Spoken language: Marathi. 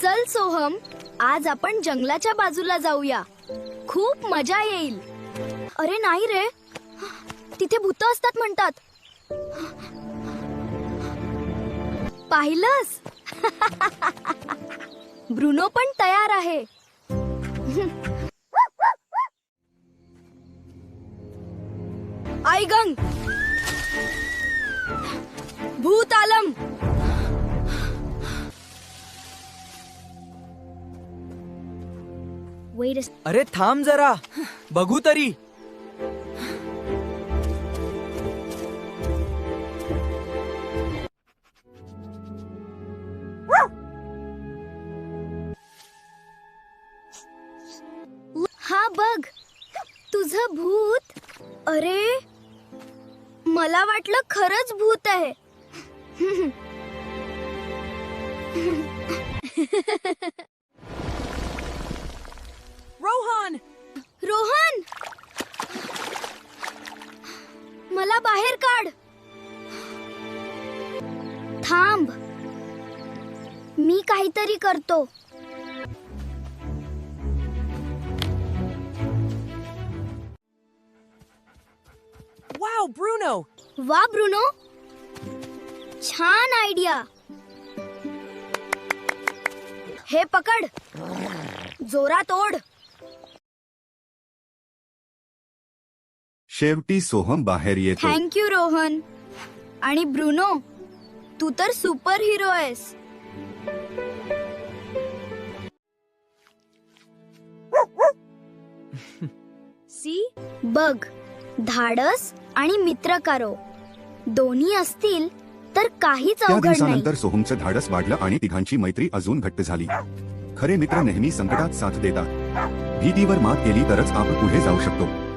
चल सोहम, आज आपण जंगलाच्या बाजूला जाऊया. खूप मजा येईल. अरे नाही रे, तिथे भूत असतात म्हणतात. पाहिलंस? ब्रुनो पण तयार आहे. आईगंग, भूत आलम. अरे थांब जरा, बघू तरी. हा बघ, तुझं भूत. अरे, मला वाटलं खरंच भूत आहे. रोहन, रोहन, मला बाहेर काढ. थांब, मी काहीतरी करतो. Wow Bruno. वा ब्रुनो, छान आयडिया. हे पकड, जोरात ओढ. शेवटी सोहम बाहेर येतो. थँक्यू रोहन. आणि ब्रुनो, तू तर सुपर हिरो आहेस. सी, बघ, धाडस आणि मित्रकारो दोन्ही असतील तर काहीच त्या अवघड नाही. दिवसानंतर सोहमचं धाडस वाढलं आणि तिघांची मैत्री अजून घट्ट झाली. खरे मित्र नेहमी संकटात साथ देतात. भीतीवर मात केली तरच आपण पुढे जाऊ शकतो.